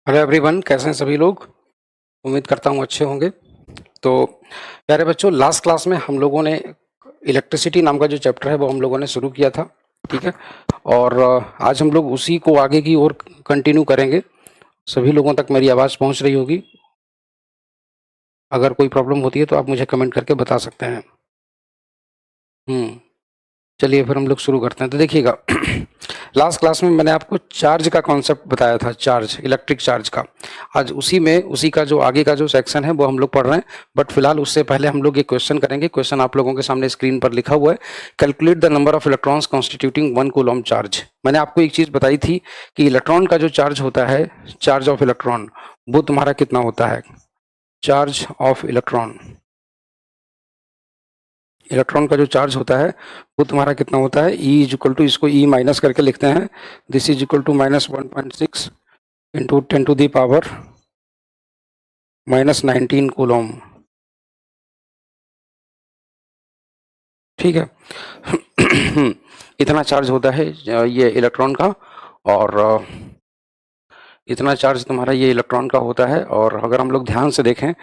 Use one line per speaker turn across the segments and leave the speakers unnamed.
Hello everyone, कैसे हैं सभी लोग। उम्मीद करता हूँ अच्छे होंगे। तो प्यारे बच्चों, लास्ट क्लास में हम लोगों ने इलेक्ट्रिसिटी नाम का जो चैप्टर है वो हम लोगों ने शुरू किया था। ठीक है। और आज हम लोग उसी को आगे की ओर कंटिन्यू करेंगे। सभी लोगों तक मेरी आवाज़ पहुँच रही होगी। अगर कोई प्रॉब्लम होती है तो आप मुझे कमेंट करके बता सकते हैं। चलिए फिर हम लोग शुरू करते हैं। तो देखिएगा लास्ट क्लास में मैंने आपको चार्ज का कॉन्सेप्ट बताया था, चार्ज, इलेक्ट्रिक चार्ज का। आज उसी का जो आगे का जो सेक्शन है वो हम लोग पढ़ रहे हैं। बट फिलहाल उससे पहले हम लोग एक क्वेश्चन करेंगे। क्वेश्चन आप लोगों के सामने स्क्रीन पर लिखा हुआ है। Calculate the number of electrons constituting 1 coulomb charge. मैंने आपको एक चीज़ बताई थी कि इलेक्ट्रॉन का जो चार्ज होता है, चार्ज ऑफ इलेक्ट्रॉन, वो तुम्हारा कितना होता है। चार्ज ऑफ इलेक्ट्रॉन, इलेक्ट्रॉन का जो चार्ज होता है वो तुम्हारा कितना होता है। ई इज इक्वल टू, इसको ई माइनस करके लिखते हैं, this is equal to -1.6 into 10 to the power -19 coulomb. ठीक है। इतना चार्ज होता है ये इलेक्ट्रॉन का, और इतना चार्ज तुम्हारा ये इलेक्ट्रॉन का होता है। और अगर हम लोग ध्यान से देखें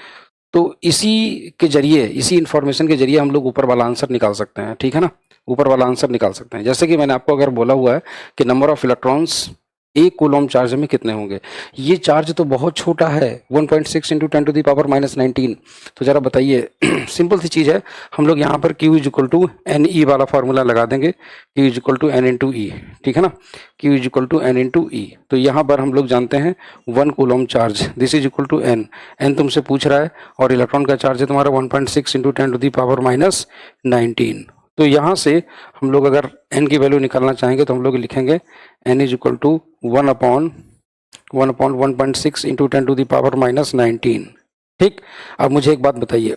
तो इसी के जरिए, इसी इंफॉर्मेशन के जरिए हम लोग ऊपर वाला आंसर निकाल सकते हैं। ठीक है ना, ऊपर वाला आंसर निकाल सकते हैं। जैसे कि मैंने आपको अगर बोला हुआ है कि नंबर ऑफ इलेक्ट्रॉन्स एक कूलम चार्ज में कितने होंगे। ये चार्ज तो बहुत छोटा है, 1.6 इंटू 10 टू दी पावर -19। तो जरा बताइए, सिंपल सी चीज़ है। हम लोग यहाँ पर Q is equal to N E वाला फॉर्मूला लगा देंगे। Q is equal to N into E. ठीक है ना, Q is equal to N into E. तो यहाँ पर हम लोग जानते हैं 1 coulomb charge, this is equal to N. N तुमसे पूछ रहा है और इलेक्ट्रॉन का चार्ज है तुम्हारा 1.6 इंटू 10 टू दी पावर -19। तो यहाँ से हम लोग अगर n की वैल्यू निकालना चाहेंगे तो हम लोग लिखेंगे n is equal to 1/1.6 into 10 to the power -19। ठीक। अब मुझे एक बात बताइए,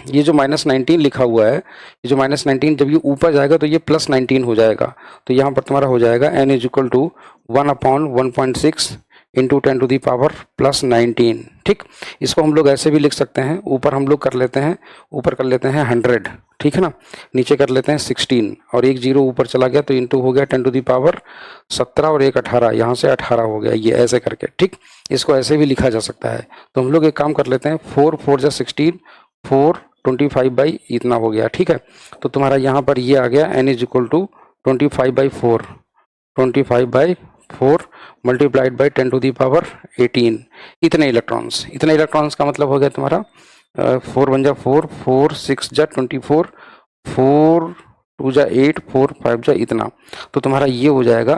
ये जो -19 लिखा हुआ है, ये जो -19 जब ये ऊपर जाएगा तो ये +19 हो जाएगा। तो यहाँ पर तुम्हारा हो जाएगा n is equal to 1/1.6 into 10 to the power +19। ठीक। इसको हम लोग ऐसे भी लिख सकते हैं, ऊपर हम लोग कर लेते हैं, ऊपर कर लेते हैं 100। ठीक है ना, नीचे कर लेते हैं 16 और एक जीरो ऊपर चला गया तो इंटू हो गया 10 टू दी पावर 17 और एक 18, यहाँ से 18 हो गया, ये ऐसे करके। ठीक, इसको ऐसे भी लिखा जा सकता है। तो हम लोग एक काम कर लेते हैं, 4 4 जा 16, 4 25 बाई इतना हो गया। ठीक है, तो तुम्हारा यहाँ पर ये आ गया n is equal to 25/4, 25/4 multiplied by 10 to the power 18। इतने इलेक्ट्रॉन्स का मतलब हो गया तुम्हारा 4 1 जा 4, 4 6 जा 24, 4 2 जा 8, 4 5 जा इतना। तो तुम्हारा ये हो जाएगा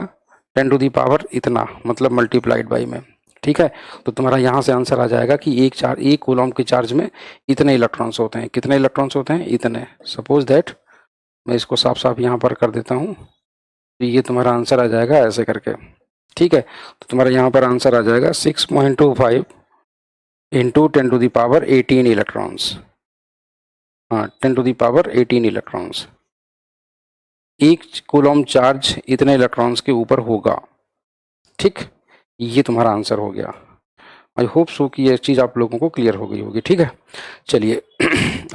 10 टू दी पावर इतना, मतलब मल्टीप्लाइड बाई में। ठीक है, तो तुम्हारा यहाँ से आंसर आ जाएगा कि एक कूलम के चार्ज में इतने इलेक्ट्रॉन्स होते हैं। कितने इलेक्ट्रॉन्स होते हैं? इतने। सपोज दैट मैं इसको साफ साफ यहाँ पर कर देता हूँ, तो ये तुम्हारा आंसर आ जाएगा ऐसे करके। ठीक है, तो तुम्हारा यहाँ पर आंसर आ जाएगा 6.25 into 10 to the power 18 electrons. हाँ, 10 टू दी पावर 18 इलेक्ट्रॉन्स। एक कूलम चार्ज इतने इलेक्ट्रॉन्स के ऊपर होगा। ठीक, ये तुम्हारा आंसर हो गया। आई होप सो कि ये चीज़ आप लोगों को क्लियर हो गई होगी। ठीक है, चलिए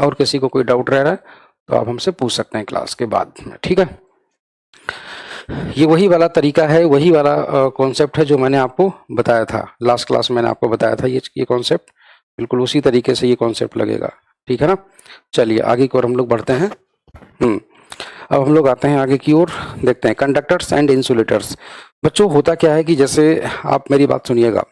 और किसी को कोई डाउट रह रहा है तो आप हमसे पूछ सकते हैं क्लास के बाद में। ठीक है, ये वही वाला तरीका है, वही वाला कॉन्सेप्ट है जो मैंने आपको बताया था लास्ट क्लास में। मैंने आपको बताया था ये कॉन्सेप्ट बिल्कुल उसी तरीके से ये कॉन्सेप्ट लगेगा। ठीक है ना, चलिए आगे की ओर हम लोग बढ़ते हैं। अब हम लोग आते हैं आगे की ओर, देखते हैं कंडक्टर्स एंड इंसुलेटर्स। बच्चों, होता क्या है कि जैसे आप मेरी बात सुनिएगा,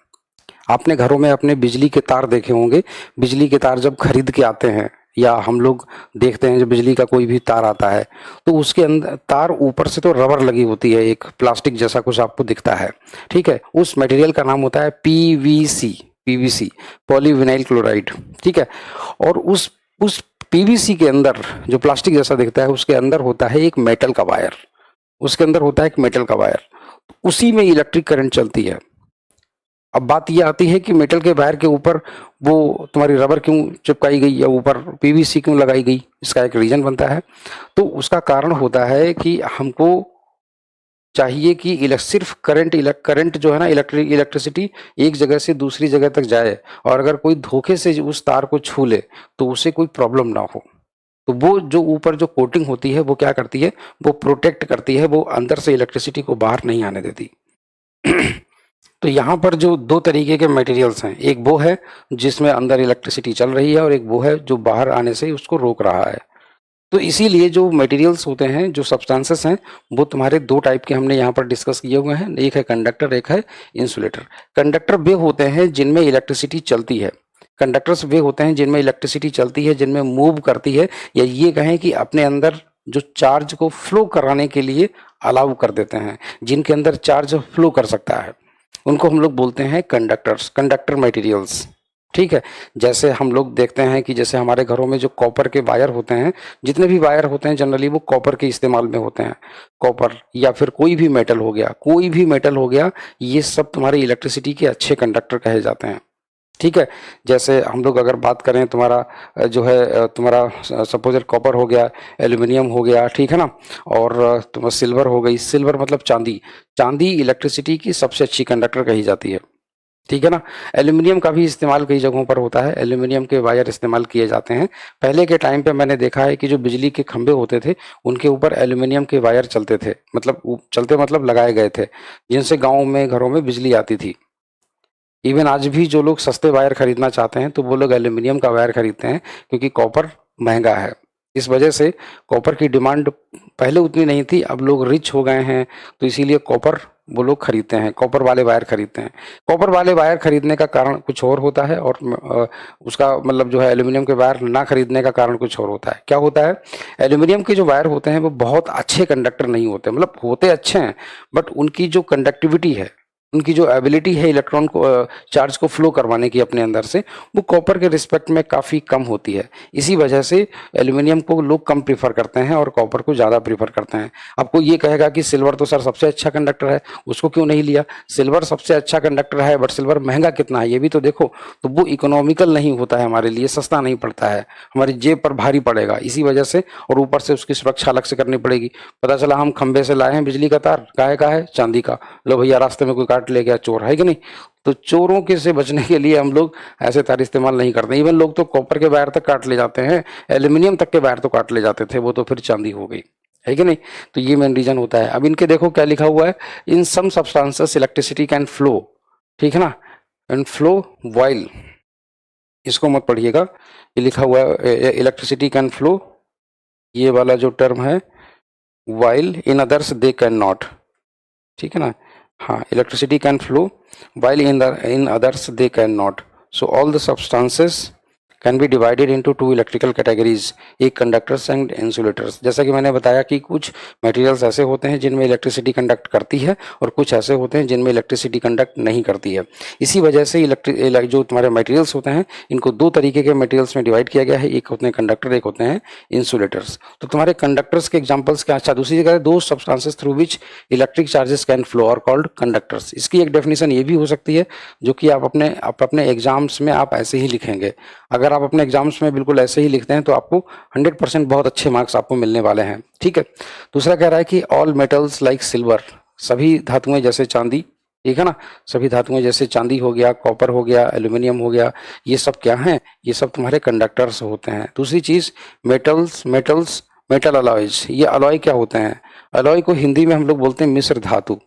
आपने घरों में अपने बिजली के तार देखे होंगे। बिजली के तार जब खरीद के आते हैं या हम लोग देखते हैं, जब बिजली का कोई भी तार आता है तो उसके अंदर तार ऊपर से तो रबर लगी होती है, एक प्लास्टिक जैसा कुछ आपको दिखता है। ठीक है, उस मटेरियल का नाम होता है पीवीसी, पॉलीविनाइल क्लोराइड। ठीक है, और उस पीवीसी के अंदर जो प्लास्टिक जैसा दिखता है उसके अंदर होता है एक मेटल का वायर, उसके अंदर होता है एक मेटल का वायर, उसी में इलेक्ट्रिक करंट चलती है। अब बात ये आती है कि मेटल के वायर के ऊपर वो तुम्हारी रबर क्यों चिपकाई गई या ऊपर पीवीसी क्यों लगाई गई, इसका एक रीजन बनता है। तो उसका कारण होता है कि हमको चाहिए कि सिर्फ करंट जो है ना, इलेक्ट्रिसिटी एक जगह से दूसरी जगह तक जाए, और अगर कोई धोखे से उस तार को छू ले तो उसे कोई प्रॉब्लम ना हो। तो वो जो ऊपर जो कोटिंग होती है वो क्या करती है, वो प्रोटेक्ट करती है, वो अंदर से इलेक्ट्रिसिटी को बाहर नहीं आने देती। तो यहाँ पर जो दो तरीके के मटेरियल्स हैं, एक वो है जिसमें अंदर इलेक्ट्रिसिटी चल रही है और एक वो है जो बाहर आने से उसको रोक रहा है। तो इसीलिए जो मटेरियल्स होते हैं, जो सब्सटेंसेस हैं, वो तुम्हारे दो टाइप के हमने यहाँ पर डिस्कस किए हुए हैं, एक है कंडक्टर, एक है इंसुलेटर। कंडक्टर वे होते हैं जिनमें इलेक्ट्रिसिटी चलती है, कंडक्टर्स वे होते हैं जिनमें इलेक्ट्रिसिटी चलती है, जिनमें मूव करती है, या ये कहें कि अपने अंदर जो चार्ज को फ्लो कराने के लिए अलाउ कर देते हैं, जिनके अंदर चार्ज फ्लो कर सकता है, उनको हम लोग बोलते हैं कंडक्टर्स, कंडक्टर मटेरियल्स। ठीक है। जैसे हम लोग देखते हैं कि जैसे हमारे घरों में जो कॉपर के वायर होते हैं, जितने भी वायर होते हैं जनरली वो कॉपर के इस्तेमाल में होते हैं। कॉपर या फिर कोई भी मेटल हो गया, कोई भी मेटल हो गया, ये सब तुम्हारे इलेक्ट्रिसिटी के अच्छे कंडक्टर कहे जाते हैं। ठीक है। जैसे हम लोग अगर बात करें, तुम्हारा जो है तुम्हारा सपोज कॉपर हो गया, एल्यूमिनियम हो गया, ठीक है ना, और तुम्हारा सिल्वर हो गई, सिल्वर मतलब चांदी, चांदी इलेक्ट्रिसिटी की सबसे अच्छी कंडक्टर कही जाती है। ठीक है ना। एल्यूमिनियम का भी इस्तेमाल कई जगहों पर होता है, एल्यूमिनियम के वायर इस्तेमाल किए जाते हैं। पहले के टाइम पे मैंने देखा है कि जो बिजली के खंभे होते थे उनके ऊपर एल्यूमिनियम के वायर चलते थे, मतलब चलते मतलब लगाए गए थे, जिनसे गाँव में घरों में बिजली आती थी। इवन आज भी जो लोग सस्ते वायर खरीदना चाहते हैं तो वो लोग एल्यूमिनियम का वायर खरीदते हैं, क्योंकि कॉपर महंगा है। इस वजह से कॉपर की डिमांड पहले उतनी नहीं थी, अब लोग रिच हो गए हैं, तो इसीलिए कॉपर वो लोग खरीदते हैं, कॉपर वाले वायर खरीदते हैं। कॉपर वाले वायर खरीदने का कारण कुछ और होता है, और उसका मतलब जो है एल्यूमिनियम के वायर ना खरीदने का कारण कुछ और होता है। क्या होता है, एल्यूमिनियम के जो वायर होते हैं वो बहुत अच्छे कंडक्टर नहीं होते, मतलब होते अच्छे हैं, बट उनकी जो कंडक्टिविटी है, उनकी जो एबिलिटी है इलेक्ट्रॉन को चार्ज को फ्लो करवाने की अपने अंदर से, वो कॉपर के रिस्पेक्ट में काफ़ी कम होती है। इसी वजह से एल्यूमिनियम को लोग कम प्रीफर करते हैं और कॉपर को ज़्यादा प्रीफर करते हैं। आपको ये कहेगा कि सिल्वर तो सर सबसे अच्छा कंडक्टर है, उसको क्यों नहीं लिया? सिल्वर सबसे अच्छा कंडक्टर है, बट सिल्वर महंगा कितना है ये भी तो देखो। तो वो इकोनॉमिकल नहीं होता है हमारे लिए, सस्ता नहीं पड़ता है, हमारी जेब पर भारी पड़ेगा इसी वजह से, और ऊपर से उसकी सुरक्षा अलग से करनी पड़ेगी। पता चला हम खंभे से लाए हैं बिजली का तार, काहे का है? चांदी का, लो भैया रास्ते में कोई काट ले गया, चोर है कि नहीं? तो चोरों के से बचने के लिए हम लोग ऐसे तार इस्तेमाल नहीं करते। इवन लोग तो कॉपर के वायर तक काट ले जाते हैं, एल्यूमिनियम तक के वायर तो काट ले जाते थे, वो तो फिर चांदी हो गई, है कि नहीं? तो ये मेन रीजन होता है। अब इनके देखो क्या लिखा हुआ है, in some substances electricity can flow, ठीक है ना, एंड फ्लो वाइल, इसको मत पढ़िएगा, ये लिखा हुआ है इलेक्ट्रिसिटी कैन फ्लो, ये वाला जो टर्म है while, in others they can not, ठीक है ना। हाँ, electricity can flow while in others they cannot. So all the substances can be divided into two electrical categories, एक कंडक्टर्स एंड इंसुलेटर्स। जैसा कि मैंने बताया कि कुछ मटेरियल्स ऐसे होते हैं जिनमें इलेक्ट्रिसिटी कंडक्ट करती है और कुछ ऐसे होते हैं जिनमें इलेक्ट्रिसिटी कंडक्ट नहीं करती है। इसी वजह से जो तुम्हारे मटेरियल्स होते हैं इनको दो तरीके के मटेरियल्स में डिवाइड किया गया है, एक होते हैं कंडक्टर, एक होते हैं इंसुलेटर्स। तो तुम्हारे कंडक्टर्स के एग्जाम्पल्स क्या? अच्छा, दूसरी जगह दो substances through which electric charges can flow are called conductors. इसकी एक डेफिनेशन ये भी हो सकती है जो कि आप अपने एग्जाम्स में आप ऐसे ही लिखेंगे। अगर आप अपने एग्जाम्स में बिल्कुल ऐसे ही लिखते हैं तो आपको 100% बहुत अच्छे मार्क्स आपको मिलने वाले हैं। ठीक है। दूसरा कह रहा है कि ऑल मेटल्स लाइक सिल्वर, सभी धातुएं जैसे चांदी, ठीक है ना, सभी धातुएं जैसे चांदी हो गया, कॉपर हो गया, एल्यूमिनियम हो गया, ये सब क्या हैं? ये सब तुम्हारे कंडक्टर्स होते हैं। दूसरी चीज मेटल अलॉयज, ये अलॉय क्या होते हैं? अलॉय को हिंदी में हम लोग बोलते हैं मिश्र धातु।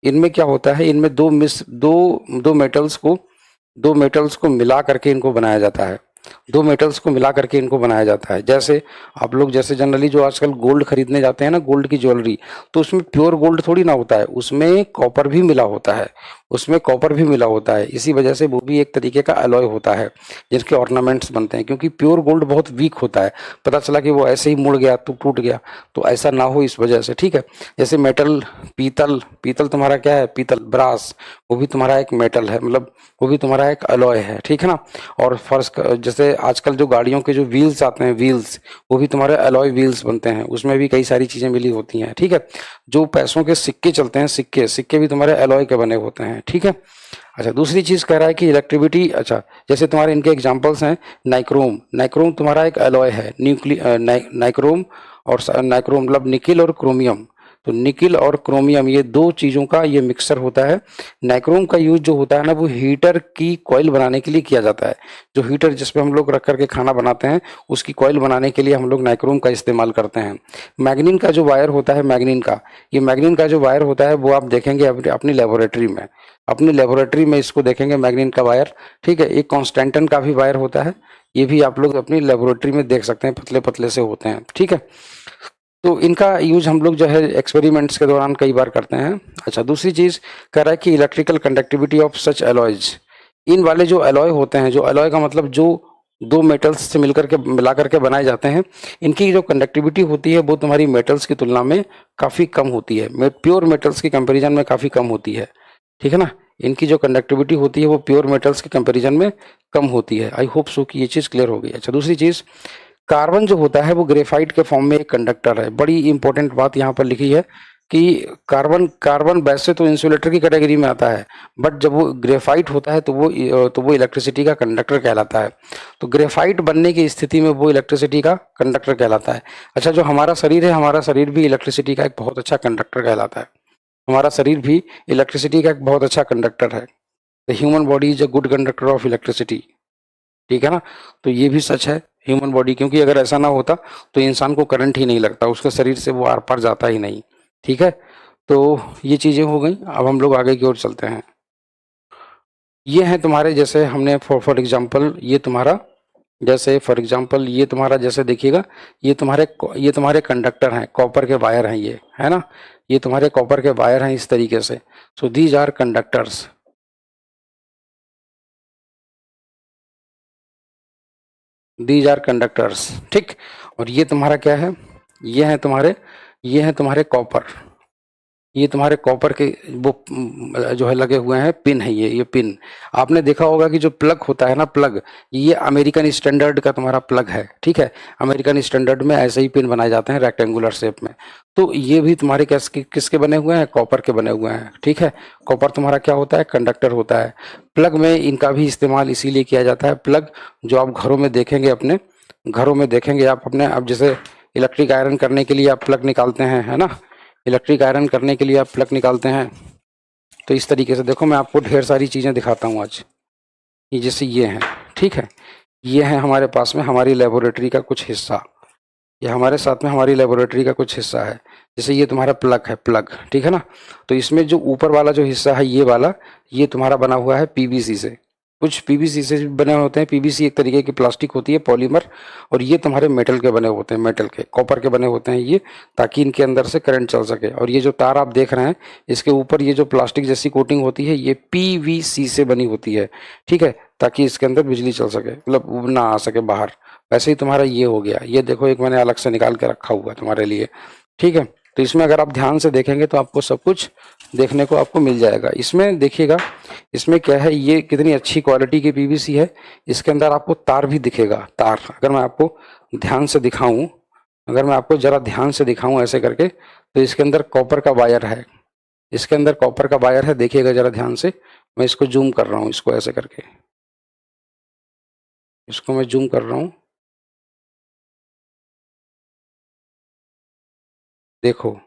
इनमें क्या होता है, इनमें दो मेटल्स को मिला करके इनको बनाया जाता है, दो मेटल्स को मिला करके इनको बनाया जाता है। जैसे आप लोग जैसे जनरली जो आजकल गोल्ड खरीदने जाते हैं ना, गोल्ड की ज्वेलरी, तो उसमें प्योर गोल्ड थोड़ी ना होता है, उसमें कॉपर भी मिला होता है, उसमें कॉपर भी मिला होता है। इसी वजह से वो भी एक तरीके का अलॉय होता है जिसके ऑर्नामेंट्स बनते हैं, क्योंकि प्योर गोल्ड बहुत वीक होता है। पता चला कि वो ऐसे ही मुड़ गया तो टूट गया, तो ऐसा ना हो इस वजह से। ठीक है। जैसे मेटल, पीतल तुम्हारा क्या है? पीतल, ब्रास, वो भी तुम्हारा एक मेटल है, मतलब वो भी तुम्हारा एक अलॉय है। ठीक है ना। और फर्स्ट जैसे आजकल जो गाड़ियों के जो व्हील्स आते हैं, व्हील्स, वो भी तुम्हारे अलॉय व्हील्स बनते हैं, उसमें भी कई सारी चीजें मिली होती हैं। ठीक है। जो पैसों के सिक्के चलते हैं, सिक्के भी तुम्हारे अलॉय के बने होते हैं। ठीक है। अच्छा, दूसरी चीज कह रहा है कि इलेक्ट्रिविटी, अच्छा जैसे तुम्हारे इनके एग्जांपल्स हैं नाइक्रोम तुम्हारा एक अलॉय है, नाइक्रोम, और नाइक्रोम मतलब निकिल और क्रोमियम, तो निकिल और क्रोमियम ये दो चीज़ों का ये मिक्सचर होता है। नाइक्रोम का यूज जो होता है ना वो हीटर की कॉइल बनाने के लिए किया जाता है। जो हीटर जिसपे हम लोग रख करके खाना बनाते हैं उसकी कॉइल बनाने के लिए हम लोग नाइक्रोम का इस्तेमाल करते हैं। मैग्नीन का जो वायर होता है, मैग्नीन का जो वायर होता है वो आप देखेंगे अपनी लेबोरेटरी में, इसको देखेंगे मैग्नीन का वायर। ठीक है, एक कॉन्स्टेंटन का भी वायर होता है, ये भी आप लोग अपनी लेबोरेटरी में देख सकते हैं, पतले पतले से होते हैं। ठीक है, तो इनका यूज हम लोग जो है एक्सपेरिमेंट्स के दौरान कई बार करते हैं। अच्छा, दूसरी चीज कह रहा है कि electrical conductivity of such alloys, इन वाले जो एलॉय होते हैं, जो एलॉय का मतलब जो दो मेटल्स से मिला करके बनाए जाते हैं, इनकी जो कंडक्टिविटी होती है वो तुम्हारी मेटल्स की तुलना में काफ़ी कम होती है, प्योर मेटल्स की कंपैरिजन में काफ़ी कम होती है। ठीक है ना, इनकी जो कंडक्टिविटी होती है वो प्योर मेटल्स के कंपैरिजन में कम होती है। आई होप सो कि ये चीज़ क्लियर हो गई। अच्छा, दूसरी चीज़, कार्बन जो होता है वो ग्रेफाइट के फॉर्म में एक कंडक्टर है। बड़ी इंपॉर्टेंट बात यहाँ पर लिखी है कि कार्बन कार्बन वैसे तो इंसुलेटर की कैटेगरी में आता है, बट जब वो ग्रेफाइट होता है तो वो इलेक्ट्रिसिटी का कंडक्टर कहलाता है। तो ग्रेफाइट बनने की स्थिति में वो इलेक्ट्रिसिटी का कंडक्टर कहलाता है। अच्छा, जो हमारा शरीर है, हमारा शरीर भी इलेक्ट्रिसिटी का एक बहुत अच्छा कंडक्टर कहलाता है। हमारा शरीर भी इलेक्ट्रिसिटी का एक बहुत अच्छा कंडक्टर है। The human body is a good conductor of electricity. ठीक है ना, तो ये भी सच है ह्यूमन बॉडी, क्योंकि अगर ऐसा ना होता तो इंसान को करंट ही नहीं लगता, उसके शरीर से वो आर पार जाता ही नहीं। ठीक है, तो ये चीजें हो गई। अब हम लोग आगे की ओर चलते हैं। ये है तुम्हारे, जैसे हमने फॉर एग्जांपल ये तुम्हारा जैसे देखिएगा, ये तुम्हारे कंडक्टर हैं, कॉपर के वायर हैं, ये है ना, ये तुम्हारे कॉपर के वायर हैं इस तरीके से। सो दीज आर कंडक्टर्स, ठीक। और ये तुम्हारा क्या है, ये है तुम्हारे कॉपर, ये तुम्हारे कॉपर के वो जो है लगे हुए हैं पिन है, ये पिन। आपने देखा होगा कि जो प्लग होता है ना, प्लग, ये अमेरिकन स्टैंडर्ड का तुम्हारा प्लग है। ठीक है, अमेरिकन स्टैंडर्ड में ऐसे ही पिन बनाए जाते हैं रेक्टेंगुलर शेप में। तो ये भी तुम्हारे किसके बने हुए हैं, कॉपर के बने हुए हैं। ठीक है, कॉपर तुम्हारा क्या होता है, कंडक्टर होता है। प्लग में इनका भी इस्तेमाल इसीलिए किया जाता है। प्लग जो आप घरों में देखेंगे, अपने घरों में देखेंगे आप अपने, अब जैसे इलेक्ट्रिक आयरन करने के लिए आप प्लग निकालते हैं, है ना, इलेक्ट्रिक आयरन करने के लिए आप प्लग निकालते हैं। तो इस तरीके से देखो, मैं आपको ढेर सारी चीज़ें दिखाता हूँ आज। ये जैसे ये हैं, ठीक है, ये है हमारे पास में हमारी लेबोरेटरी का कुछ हिस्सा, ये हमारे साथ में हमारी लेबोरेटरी का कुछ हिस्सा है। जैसे ये तुम्हारा प्लग है, प्लग, ठीक है ना। तो इसमें जो ऊपर वाला जो हिस्सा है, ये वाला, ये तुम्हारा बना हुआ है पीवीसी से, कुछ पीवीसी से बने होते हैं। पीवीसी एक तरीके की प्लास्टिक होती है, पॉलीमर। और ये तुम्हारे मेटल के बने होते हैं, मेटल के, कॉपर के बने होते हैं ये, ताकि इनके अंदर से करंट चल सके। और ये जो तार आप देख रहे हैं, इसके ऊपर ये जो प्लास्टिक जैसी कोटिंग होती है, ये पीवीसी से बनी होती है। ठीक है, ताकि इसके अंदर बिजली चल सके, मतलब ना आ सके बाहर। वैसे ही तुम्हारा ये हो गया, ये देखो, एक मैंने अलग से निकाल के रखा हुआ है तुम्हारे लिए। ठीक है, तो इसमें अगर आप ध्यान से देखेंगे तो आपको सब कुछ देखने को आपको मिल जाएगा। इसमें देखिएगा, इसमें क्या है, ये कितनी अच्छी क्वालिटी की पीवीसी है। इसके अंदर आपको तार भी दिखेगा, तार। अगर मैं आपको ध्यान से दिखाऊं, अगर मैं आपको जरा ध्यान से दिखाऊं ऐसे करके, तो इसके अंदर कॉपर का वायर है, इसके अंदर कॉपर का वायर है। देखिएगा जरा ध्यान से, मैं इसको जूम कर रहा हूँ, इसको ऐसे करके, इसको मैं जूम कर रहा हूँ। देखो,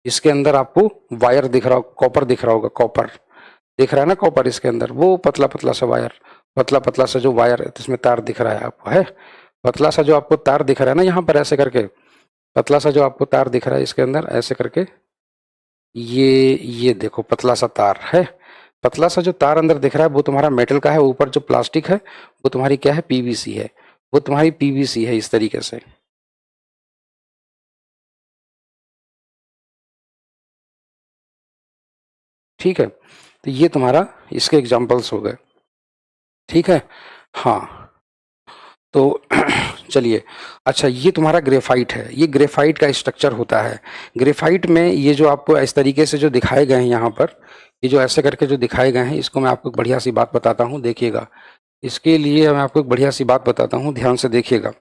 इसके अंदर आपको वायर दिख रहा होगा, कॉपर दिख रहा होगा, कॉपर दिख रहा है ना, कॉपर। इसके अंदर वो पतला पतला सा वायर, पतला पतला सा जो वायर है, इसमें तार दिख रहा है आपको, है पतला सा जो आपको तार दिख रहा है ना यहाँ पर ऐसे करके, पतला सा जो आपको तार दिख रहा है इसके अंदर ऐसे करके, ये देखो पतला सा तार है। पतला सा जो तार अंदर दिख रहा है वो तुम्हारा मेटल का है, ऊपर जो प्लास्टिक है वो तुम्हारी क्या है, पीवीसी है, वो तुम्हारी पीवीसी है इस तरीके से। ठीक है, तो ये तुम्हारा इसके एग्जाम्पल्स हो गए। ठीक है, हाँ, तो चलिए। अच्छा, ये तुम्हारा ग्रेफाइट है, ये ग्रेफाइट का स्ट्रक्चर होता है। ग्रेफाइट में ये जो आपको इस तरीके से जो दिखाए गए हैं यहाँ पर, ये जो ऐसे करके जो दिखाए गए हैं, इसको मैं आपको एक बढ़िया सी बात बताता हूँ, देखिएगा। इसके लिए मैं आपको एक बढ़िया सी बात बताता हूँ, ध्यान से देखिएगा।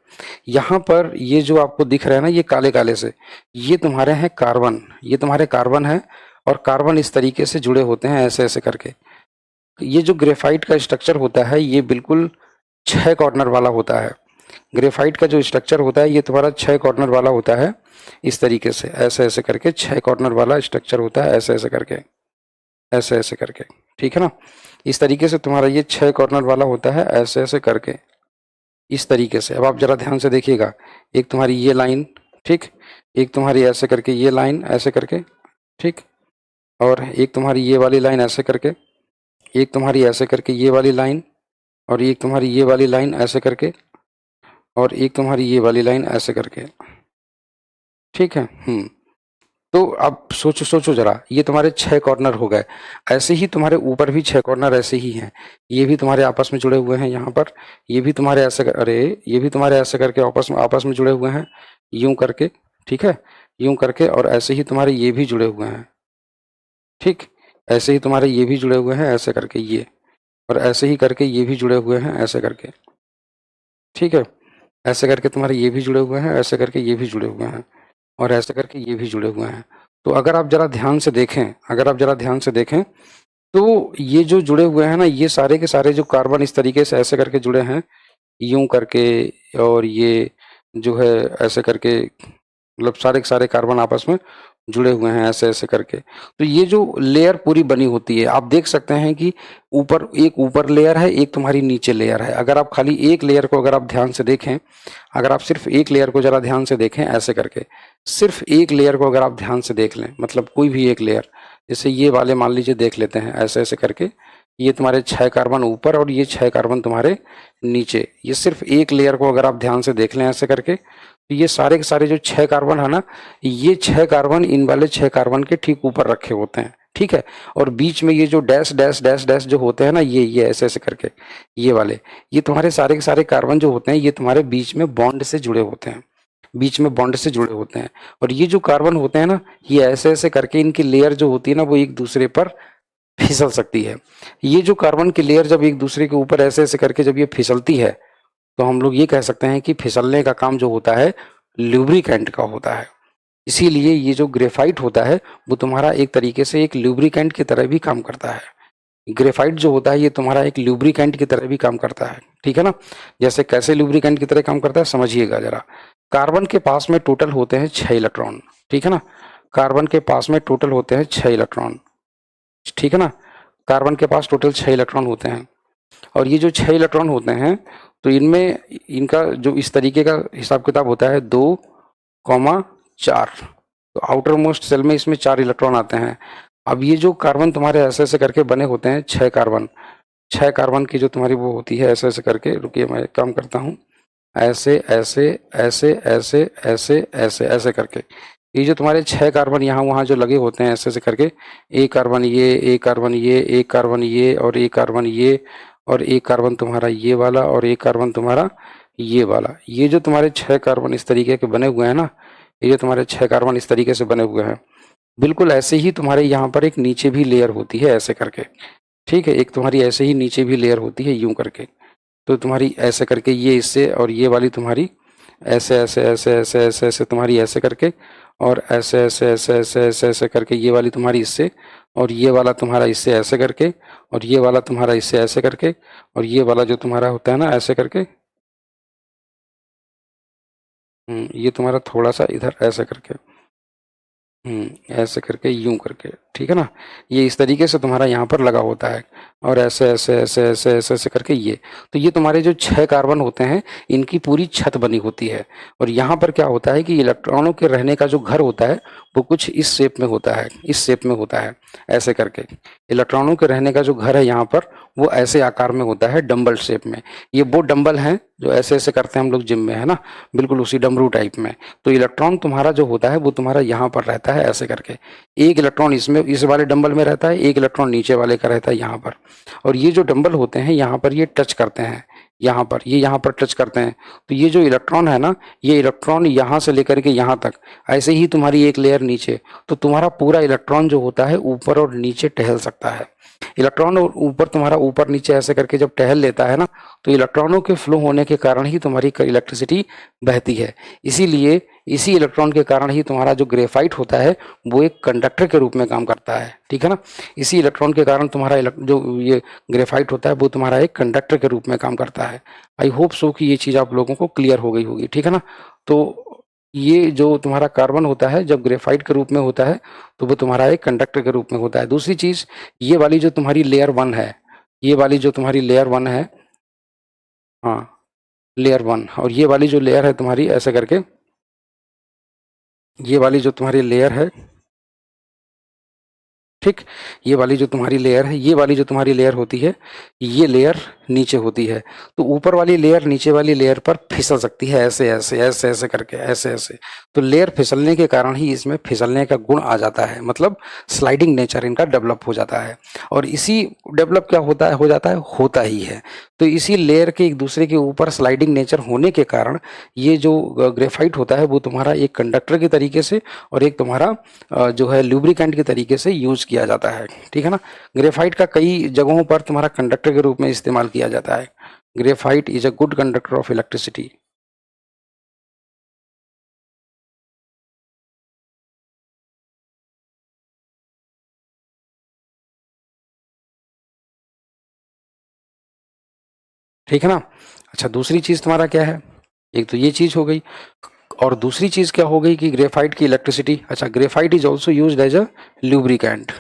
यहाँ पर ये जो आपको दिख रहा है ना, ये काले काले से, ये तुम्हारे हैं कार्बन, ये तुम्हारे कार्बन है। और कार्बन इस तरीके से जुड़े होते हैं ऐसे ऐसे करके। ये जो ग्रेफाइट का स्ट्रक्चर होता है, ये बिल्कुल 6 कॉर्नर वाला होता है। ग्रेफाइट का जो स्ट्रक्चर होता है ये तुम्हारा 6 कॉर्नर वाला होता है। इस तरीके से ऐसे ऐसे करके 6 कॉर्नर वाला स्ट्रक्चर होता है, ऐसे ऐसे करके, ऐसे ऐसे करके, ठीक है ना। इस तरीके से तुम्हारा ये 6 कॉर्नर वाला होता है, ऐसे ऐसे करके, इस तरीके से। अब आप जरा ध्यान से देखिएगा, एक तुम्हारी ये लाइन, ठीक, एक तुम्हारी ऐसे करके ये लाइन ऐसे करके, ठीक, और एक तुम्हारी ये वाली लाइन ऐसे करके, एक तुम्हारी ऐसे करके ये वाली लाइन, और एक तुम्हारी ये वाली लाइन ऐसे करके, और एक तुम्हारी ये वाली लाइन ऐसे करके, ठीक है। तो अब सोचो सोचो जरा, ये तुम्हारे 6 कॉर्नर हो गए। ऐसे ही तुम्हारे ऊपर भी 6 कॉर्नर ऐसे ही हैं, ये भी तुम्हारे आपस में जुड़े हुए हैं यहाँ पर, ये भी तुम्हारे ऐसे अरे ये भी तुम्हारे ऐसे करके आपस में जुड़े हुए हैं, यूं करके, ठीक है, यूं करके, और ऐसे ही तुम्हारे ये भी जुड़े हुए हैं, ठीक, ऐसे ही तुम्हारे ये भी जुड़े हुए हैं ऐसे करके ये, और ऐसे ही करके ये भी जुड़े हुए हैं ऐसे करके, ठीक है, ऐसे करके तुम्हारे ये भी जुड़े हुए हैं, ऐसे करके ये भी जुड़े हुए हैं, और ऐसे करके ये भी जुड़े हुए हैं। तो अगर आप जरा ध्यान से देखें, अगर आप जरा ध्यान से देखें, तो ये जो जुड़े हुए हैं ना, ये सारे के सारे जो कार्बन इस तरीके से ऐसे करके जुड़े हैं, यूं करके, और ये जो है ऐसे करके, मतलब सारे के सारे कार्बन आपस में जुड़े हुए हैं ऐसे ऐसे करके। तो ये जो लेयर पूरी बनी होती है, आप देख सकते हैं कि ऊपर एक ऊपर लेयर है, एक तुम्हारी नीचे लेयर है। अगर आप खाली एक लेयर को अगर आप ध्यान से देखें, अगर आप सिर्फ एक लेयर को जरा ध्यान से देखें ऐसे करके, सिर्फ एक लेयर को अगर आप ध्यान से देख लें, मतलब कोई भी एक लेयर, जैसे ये वाले मान लीजिए देख लेते हैं ऐसे ऐसे करके, ये तुम्हारे 6 कार्बन ऊपर और ये 6 कार्बन तुम्हारे नीचे, ये सिर्फ एक लेयर को अगर आप ध्यान से देख लें ऐसे करके, तो ये सारे के सारे जो 6 कार्बन है ना, ये 6 कार्बन इन वाले 6 कार्बन के ठीक ऊपर रखे होते हैं, ठीक है। और बीच में ये जो डैश डैश डैश डैश जो होते हैं ना, ये ऐसे ऐसे करके, ये वाले, ये तुम्हारे सारे के सारे कार्बन जो होते हैं, ये तुम्हारे बीच में बॉन्ड से जुड़े होते हैं, बीच में बॉन्ड से जुड़े होते हैं। और ये जो कार्बन होते हैं ना, ये ऐसे ऐसे करके इनकी लेयर जो होती है ना, वो एक दूसरे पर फिसल सकती है। ये जो कार्बन की लेयर जब एक दूसरे के ऊपर ऐसे ऐसे करके जब ये फिसलती है, तो हम लोग ये कह सकते हैं कि फिसलने का काम जो होता है ल्यूब्रिकेंट का होता है। इसीलिए ये जो ग्रेफाइट होता है, वो तुम्हारा एक तरीके से एक ल्यूब्रिकेंट की तरह भी काम करता है। ग्रेफाइट जो होता है, ये तुम्हारा एक ल्यूब्रिकेंट की तरह भी काम करता है, ठीक है ना। जैसे कैसे ल्यूब्रिकेंट की तरह काम करता है समझिएगा जरा। कार्बन के पास में टोटल होते हैं 6 इलेक्ट्रॉन, ठीक है ना। कार्बन के पास में टोटल होते हैं 6 इलेक्ट्रॉन, ठीक है ना। कार्बन के पास टोटल 6 इलेक्ट्रॉन होते हैं, और ये जो 6 इलेक्ट्रॉन होते हैं, तो इनमें इनका जो इस तरीके का हिसाब किताब होता है 2,4। तो आउटर मोस्ट सेल में इसमें 4 इलेक्ट्रॉन आते हैं। अब ये जो कार्बन तुम्हारे ऐसे ऐसे करके बने होते हैं, 6 कार्बन, 6 कार्बन की जो तुम्हारी वो होती है ऐसे ऐसे करके, रुकिए मैं एक काम करता हूँ, ऐसे ऐसे ऐसे ऐसे ऐसे ऐसे ऐसे करके, ये जो तुम्हारे 6 कार्बन यहाँ वहाँ जो लगे होते हैं ऐसे ऐसे करके, एक कार्बन ये, एक कार्बन ये, एक कार्बन ये, और एक कार्बन ये, और एक कार्बन तुम्हारा ये वाला, और एक कार्बन तुम्हारा ये वाला, ये जो तुम्हारे 6 कार्बन इस तरीके के बने हुए हैं ना, ये जो तुम्हारे 6 कार्बन इस तरीके से बने हुए हैं, बिल्कुल ऐसे ही तुम्हारे यहाँ पर एक नीचे भी लेयर होती है ऐसे करके, ठीक है। एक तुम्हारी ऐसे ही नीचे भी लेयर होती है यूं करके। तो तुम्हारी ऐसे करके ये इससे, और ये वाली तुम्हारी ऐसे ऐसे ऐसे ऐसे ऐसे ऐसे तुम्हारी ऐसे करके, और ऐसे ऐसे ऐसे ऐसे ऐसे ऐसे करके ये वाली तुम्हारी इससे, और ये वाला तुम्हारा इससे ऐसे करके, और ये वाला तुम्हारा इससे ऐसे करके, और ये वाला जो तुम्हारा होता है ना ऐसे करके, ये तुम्हारा थोड़ा सा इधर ऐसे करके, ऐसे करके यूं करके, ठीक है ना। ये इस तरीके से तुम्हारा यहाँ पर लगा होता है, और ऐसे ऐसे ऐसे ऐसे ऐसे ऐसे करके ये, तो ये तुम्हारे जो 6 कार्बन होते हैं, इनकी पूरी छत बनी होती है। और यहाँ पर क्या होता है कि इलेक्ट्रॉनों के रहने का जो घर होता है, वो कुछ इस शेप में होता है, इस शेप में होता है ऐसे करके। इलेक्ट्रॉनों के रहने का जो घर है यहाँ पर, वो ऐसे आकार में होता है, डम्बल शेप में। ये वो डम्बल हैं जो ऐसे ऐसे करते हैं हम लोग जिम में, है ना, बिल्कुल उसी डमरू टाइप में। तो इलेक्ट्रॉन तुम्हारा जो होता है, वो तुम्हारा यहाँ पर रहता है ऐसे करके। एक इलेक्ट्रॉन इसमें इस वाले डंबल में रहता है, एक इलेक्ट्रॉन नीचे वाले का रहता है यहाँ पर। और ये जो डंबल होते हैं यहाँ पर, ये टच करते हैं यहाँ पर, ये यहाँ पर टच करते हैं। तो ये जो इलेक्ट्रॉन है ना, ये इलेक्ट्रॉन यहाँ से लेकर के यहाँ तक, ऐसे ही तुम्हारी एक लेयर नीचे, तो तुम्हारा पूरा इलेक्ट्रॉन जो होता है ऊपर और नीचे टहल सकता है। इलेक्ट्रॉन और ऊपर तुम्हारा ऊपर नीचे ऐसे करके जब टहल लेता है ना, तो इलेक्ट्रॉनों के फ्लो होने के कारण ही तुम्हारी इलेक्ट्रिसिटी बहती है। इसीलिए इसी इलेक्ट्रॉन के कारण ही तुम्हारा जो ग्रेफाइट होता है, वो एक कंडक्टर के रूप में काम करता है, ठीक है ना। इसी इलेक्ट्रॉन के कारण तुम्हारा जो ये ग्रेफाइट होता है, वो तुम्हारा एक कंडक्टर के रूप में काम करता है। आई होप सो कि ये चीज़ आप लोगों को क्लियर हो गई होगी, ठीक है ना। तो ये जो तुम्हारा कार्बन होता है जब ग्रेफाइट के रूप में होता है तो वो तुम्हारा एक कंडक्टर के रूप में होता है। दूसरी चीज, ये वाली जो तुम्हारी लेयर वन है, ये वाली जो तुम्हारी लेयर वन है, हाँ लेयर वन, और ये वाली जो लेयर है तुम्हारी ऐसे करके, ये वाली जो तुम्हारी लेयर है, ठीक, ये वाली जो तुम्हारी लेयर है, ये वाली जो तुम्हारी लेयर होती है, ये लेयर नीचे होती है, तो ऊपर वाली लेयर नीचे वाली लेयर पर फिसल सकती है ऐसे ऐसे ऐसे ऐसे करके, ऐसे ऐसे। तो लेयर फिसलने के कारण ही इसमें फिसलने का गुण आ जाता है, मतलब स्लाइडिंग नेचर इनका डेवलप हो जाता है। और इसी डेवलप क्या होता है, हो जाता है, होता ही है। तो इसी लेयर के एक दूसरे के ऊपर स्लाइडिंग नेचर होने के कारण ये जो ग्रेफाइट होता है वो तुम्हारा एक कंडक्टर के तरीके से और एक तुम्हारा जो है लुब्रिकेंट के तरीके से यूज किया जाता है, ठीक है ना। ग्रेफाइट का कई जगहों पर तुम्हारा कंडक्टर के रूप में इस्तेमाल किया जाता है। Graphite is a good conductor of electricity. ठीक है ना। अच्छा, दूसरी चीज तुम्हारा क्या है, एक तो ये चीज हो गई, और दूसरी चीज क्या हो गई कि ग्रेफाइट की इलेक्ट्रिसिटी, अच्छा graphite is also use as a lubricant.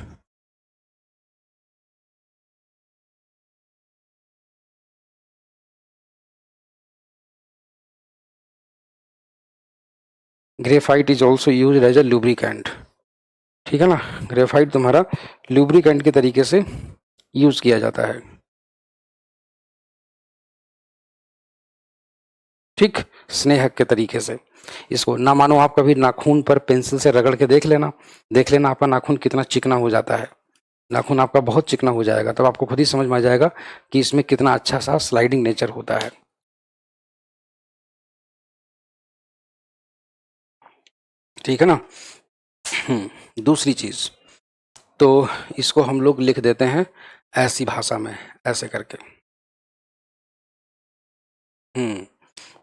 Graphite is also use as a lubricant, ठीक है ना। ग्रेफाइट तुम्हारा लुब्रिकेंट के तरीके से यूज किया जाता है, ठीक, स्नेहक के तरीके से। इसको ना मानो आप कभी नाखून पर पेंसिल से रगड़ के देख लेना, देख लेना आपका नाखून कितना चिकना हो जाता है। नाखून आपका बहुत चिकना हो जाएगा, तब आपको खुद ही समझ में आ जाएगा कि इसमें कितना अच्छा सा स्लाइडिंग नेचर होता है, ठीक है ना। दूसरी चीज, तो इसको हम लोग लिख देते हैं ऐसी भाषा में, ऐसे करके। हम्म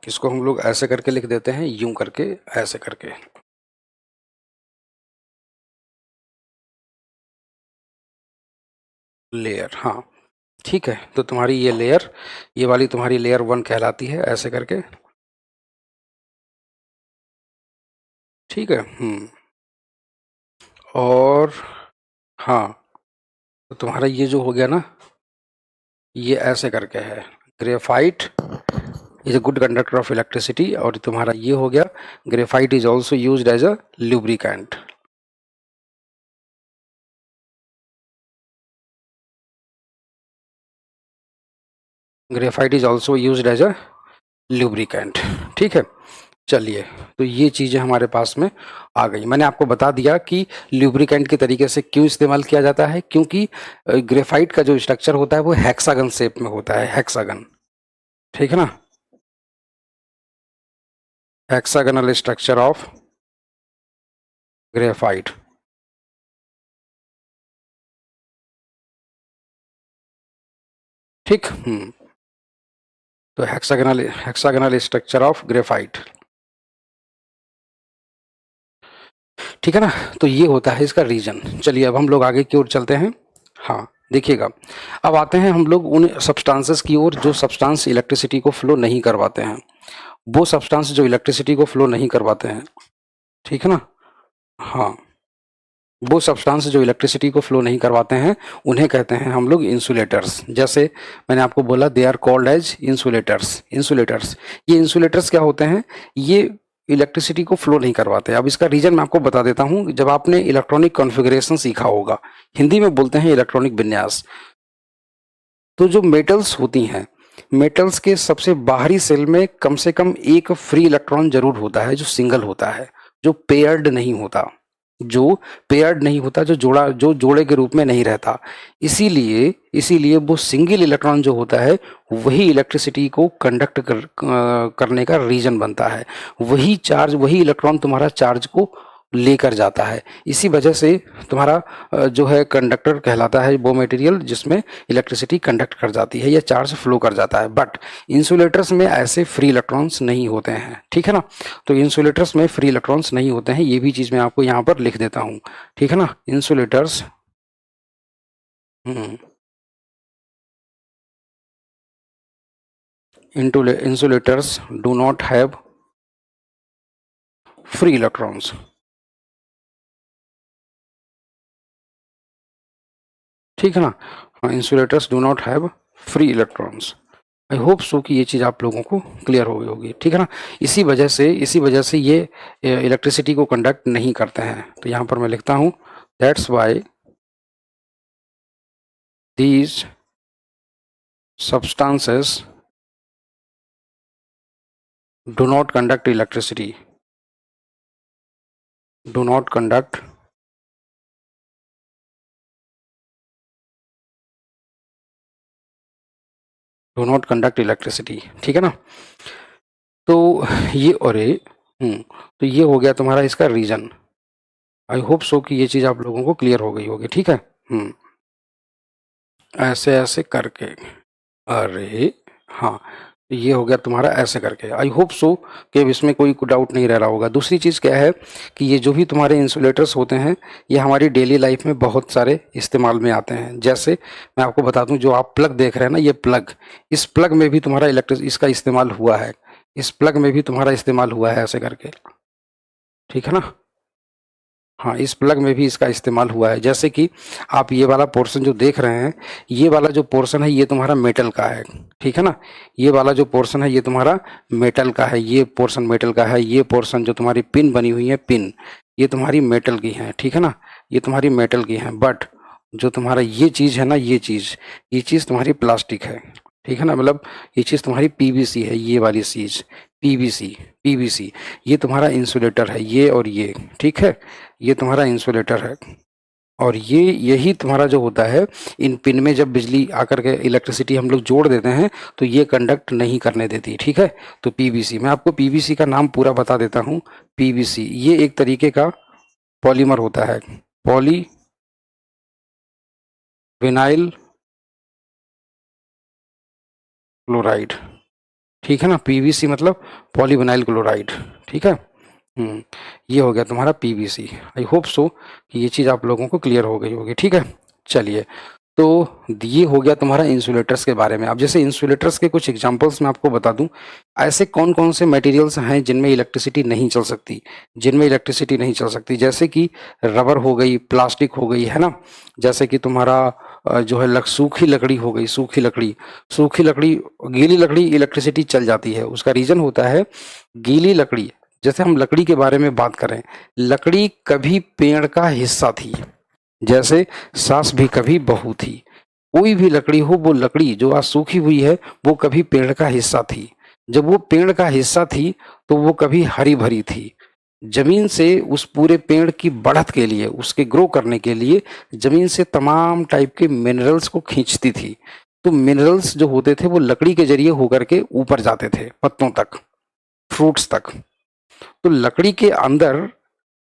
इसको हम लोग ऐसे करके लिख देते हैं, यूं करके, ऐसे करके। लेयर, हाँ, ठीक है। तो तुम्हारी ये लेयर, ये वाली तुम्हारी लेयर वन कहलाती है, ऐसे करके, ठीक है। और हाँ, तो तुम्हारा ये जो हो गया ना, ये ऐसे करके है, graphite is a good conductor of electricity, और तुम्हारा ये हो गया, graphite is also use as a lubricant. Graphite is also use as a lubricant, ठीक है। चलिए, तो ये चीजें हमारे पास में आ गई। मैंने आपको बता दिया कि लुब्रिकेंट के तरीके से क्यों इस्तेमाल किया जाता है, क्योंकि ग्रेफाइट का जो स्ट्रक्चर होता है वो हेक्सागन शेप में होता है, हेक्सागन, ठीक है ना। हेक्सागनल स्ट्रक्चर ऑफ ग्रेफाइट, ठीक। तो हेक्सागनल स्ट्रक्चर ऑफ ग्रेफाइट, ठीक है ना। तो ये होता है इसका रीजन। चलिए अब हम लोग आगे की ओर चलते हैं। हाँ, देखिएगा, अब आते हैं हम लोग उन सब्सटेंसेस की ओर जो सब्सटेंस इलेक्ट्रिसिटी को फ्लो नहीं करवाते हैं, वो सब्सटेंस जो इलेक्ट्रिसिटी को फ्लो नहीं करवाते हैं, ठीक है ना। हाँ, वो सब्सटेंस जो इलेक्ट्रिसिटी को फ्लो नहीं करवाते हैं उन्हें कहते हैं हम लोग इंसुलेटर्स। जैसे मैंने आपको बोला, they are called as insulators. Insulators, ये इंसुलेटर्स क्या होते हैं, ये इलेक्ट्रिसिटी को फ्लो नहीं करवाते। अब इसका रीजन मैं आपको बता देता हूँ। जब आपने इलेक्ट्रॉनिक कॉन्फ़िगरेशन सीखा होगा, हिंदी में बोलते हैं इलेक्ट्रॉनिक विन्यास, तो जो मेटल्स होती हैं, मेटल्स के सबसे बाहरी सेल में कम से कम एक फ्री इलेक्ट्रॉन जरूर होता है जो सिंगल होता है, जो पेयर्ड नहीं होता, जो पेयर्ड नहीं होता, जो जोड़े के रूप में नहीं रहता। इसीलिए इसीलिए वो सिंगल इलेक्ट्रॉन जो होता है वही इलेक्ट्रिसिटी को करने का रीजन बनता है। वही चार्ज, वही इलेक्ट्रॉन तुम्हारा चार्ज को लेकर जाता है। इसी वजह से तुम्हारा जो है कंडक्टर कहलाता है वो मटेरियल जिसमें इलेक्ट्रिसिटी कंडक्ट कर जाती है या चार्ज फ्लो कर जाता है। बट इंसुलेटर्स में ऐसे फ्री इलेक्ट्रॉन्स नहीं होते हैं, ठीक है ना। तो इंसुलेटर्स में फ्री इलेक्ट्रॉन्स नहीं होते हैं, ये भी चीज़ मैं आपको यहाँ पर लिख देता हूँ, ठीक है ना। Insulators, insulators do not have free electrons. ठीक है ना, हाँ, insulators do not have free electrons. I hope so कि ये चीज़ आप लोगों को क्लियर हो गई होगी। ठीक है ना, इसी वजह से ये इलेक्ट्रिसिटी को कंडक्ट नहीं करते हैं। तो यहाँ पर मैं लिखता हूँ that's why these substances do not conduct electricity, do not conduct do not conduct electricity। ठीक है ना, तो ये और ये तो ये हो गया तुम्हारा इसका रीजन। आई होप सो कि ये चीज़ आप लोगों को क्लियर हो गई होगी। ठीक है, ऐसे ऐसे करके, अरे हाँ, ये हो गया तुम्हारा ऐसे करके। आई होप सो कि अब इसमें कोई डाउट नहीं रह रहा होगा। दूसरी चीज़ क्या है कि ये जो भी तुम्हारे इंसुलेटर्स होते हैं ये हमारी डेली लाइफ में बहुत सारे इस्तेमाल में आते हैं। जैसे मैं आपको बता दूं, जो आप प्लग देख रहे हैं ना, ये प्लग, इस प्लग में भी तुम्हारा इसका इस्तेमाल हुआ है, इस प्लग में भी तुम्हारा इस्तेमाल हुआ है ऐसे करके। ठीक है ना, हाँ, इस प्लग में भी इसका इस्तेमाल हुआ है। जैसे कि आप ये वाला पोर्शन जो देख रहे हैं, ये वाला जो पोर्शन है ये तुम्हारा मेटल का है। ठीक है ना, ये वाला जो पोर्शन है ये तुम्हारा मेटल का है, ये पोर्शन मेटल का है। ये पोर्शन जो तुम्हारी पिन बनी हुई है, पिन, ये तुम्हारी मेटल की है। ठीक है ना, ये तुम्हारी मेटल की है। बट जो तुम्हारा ये चीज़ है ना, ये चीज़ तुम्हारी प्लास्टिक है। ठीक है ना, मतलब ये चीज़ तुम्हारी पीवीसी है, ये वाली चीज़ पीवीसी, ये तुम्हारा इंसुलेटर है, ये और ये। ठीक है, ये तुम्हारा इंसुलेटर है। और ये यही तुम्हारा जो होता है, इन पिन में जब बिजली आकर के इलेक्ट्रिसिटी हम लोग जोड़ देते हैं तो ये कंडक्ट नहीं करने देती। ठीक है, तो पीवीसी, मैं आपको पीवीसी का नाम पूरा बता देता हूँ। पीवीसी ये एक तरीके का पॉलीमर होता है, पॉली विनाइल क्लोराइड। ठीक है ना, पीवीसी मतलब पॉलीविनाइल क्लोराइड। ठीक है, ये हो गया तुम्हारा पीवीसी। आई होप सो कि ये चीज़ आप लोगों को क्लियर हो गई होगी। ठीक है, चलिए, तो ये हो गया तुम्हारा इंसुलेटर्स के बारे में। अब जैसे इंसुलेटर्स के कुछ एग्जांपल्स मैं आपको बता दूं, ऐसे कौन कौन से मटेरियल्स हैं जिनमें इलेक्ट्रिसिटी नहीं चल सकती, जैसे कि रबर हो गई, प्लास्टिक हो गई, है ना। जैसे कि तुम्हारा जो है सूखी लकड़ी हो गई, सूखी लकड़ी, गीली लकड़ी इलेक्ट्रिसिटी चल जाती है। उसका रीज़न होता है, गीली लकड़ी, जैसे हम लकड़ी के बारे में बात करें, लकड़ी कभी पेड़ का हिस्सा थी, जैसे सास भी कभी बहू थी। कोई भी लकड़ी हो, वो लकड़ी जो आज सूखी हुई है वो कभी पेड़ का हिस्सा थी। जब वो पेड़ का हिस्सा थी तो वो कभी हरी भरी थी। जमीन से उस पूरे पेड़ की बढ़त के लिए, उसके ग्रो करने के लिए जमीन से तमाम टाइप के मिनरल्स को खींचती थी। तो मिनरल्स जो होते थे वो लकड़ी के जरिए होकर के ऊपर जाते थे, पत्तों तक, फ्रूट्स तक। तो लकड़ी के अंदर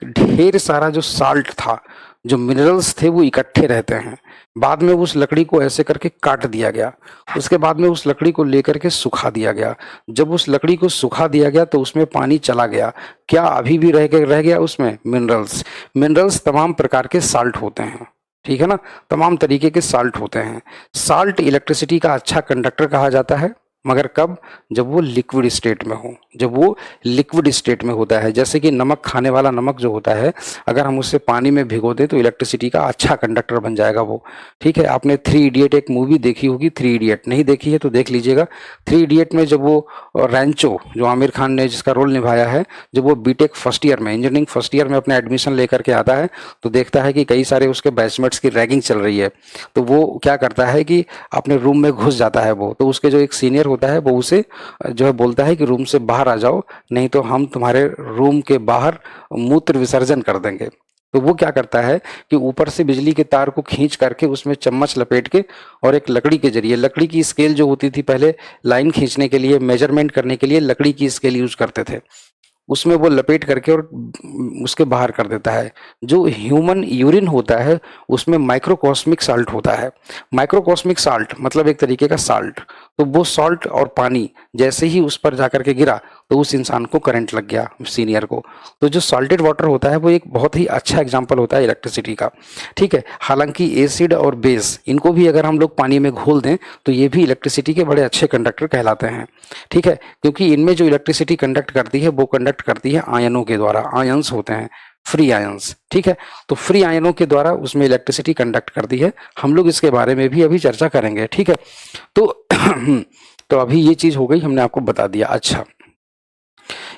ढेर सारा जो साल्ट था, जो मिनरल्स थे, वो इकट्ठे रहते हैं। बाद में उस लकड़ी को ऐसे करके काट दिया गया, उसके बाद में उस लकड़ी को लेकर के सुखा दिया गया। जब उस लकड़ी को सुखा दिया गया तो उसमें पानी चला गया। क्या अभी भी रह गया उसमें? मिनरल्स तमाम प्रकार के साल्ट होते हैं। ठीक है ना, तमाम तरीके के साल्ट होते हैं। साल्ट इलेक्ट्रिसिटी का अच्छा कंडक्टर कहा जाता है, मगर कब? जब वो लिक्विड स्टेट में हो, जब वो लिक्विड स्टेट में होता है। जैसे कि नमक, खाने वाला नमक जो होता है, अगर हम उसे पानी में भिगो दें तो इलेक्ट्रिसिटी का अच्छा कंडक्टर बन जाएगा वो। ठीक है, आपने 3 इडियट एक मूवी देखी होगी, 3 इडियट, नहीं देखी है तो देख लीजिएगा। 3 इडियट में जब वो रैंचो, जो आमिर खान ने जिसका रोल निभाया है, जब वो बीटेक फर्स्ट ईयर में, इंजीनियरिंग फर्स्ट ईयर में अपना एडमिशन लेकर के आता है तो देखता है कि कई सारे उसके बैचमेट्स की रैगिंग चल रही है। तो वो क्या करता है कि अपने रूम में घुस जाता है वो। तो उसके जो एक सीनियर होता है वो उसे जो है बोलता है कि रूम से बाहर आ जाओ, नहीं तो हम तुम्हारे रूम के बाहर मूत्र विसर्जन कर देंगे। तो वो क्या करता है कि ऊपर से बिजली के तार को खींच करके उसमें चम्मच लपेट के और एक लकड़ी के जरिए, लकड़ी की स्केल जो होती थी पहले लाइन खींचने के लिए, मेजरमेंट करने के लिए लकड़ी की स्केल यूज करते थे, उसमें वो लपेट करके और उसके बाहर कर देता है। जो ह्यूमन यूरिन होता है उसमें माइक्रोकॉस्मिक साल्ट होता है। माइक्रोकॉस्मिक साल्ट मतलब एक तरीके का साल्ट। तो वो सॉल्ट और पानी जैसे ही उस पर जाकर के गिरा तो उस इंसान को करंट लग गया, सीनियर को। तो जो सॉल्टेड वाटर होता है वो एक बहुत ही अच्छा एग्जाम्पल होता है इलेक्ट्रिसिटी का, ठीक है। हालांकि एसिड और बेस इनको भी अगर हम लोग पानी में घोल दें तो ये भी इलेक्ट्रिसिटी के बड़े अच्छे कंडक्टर कहलाते हैं, ठीक है, क्योंकि इनमें जो इलेक्ट्रिसिटी कंडक्ट करती है वो कंडक्ट करती है आयनों के द्वारा, आयंस होते हैं, फ्री आयंस, ठीक है। तो फ्री आयनों के द्वारा उसमें इलेक्ट्रिसिटी कंडक्ट करती है, हम लोग इसके बारे में भी अभी चर्चा करेंगे, ठीक है। तो तो अभी ये चीज हो गई, हमने आपको बता दिया। अच्छा,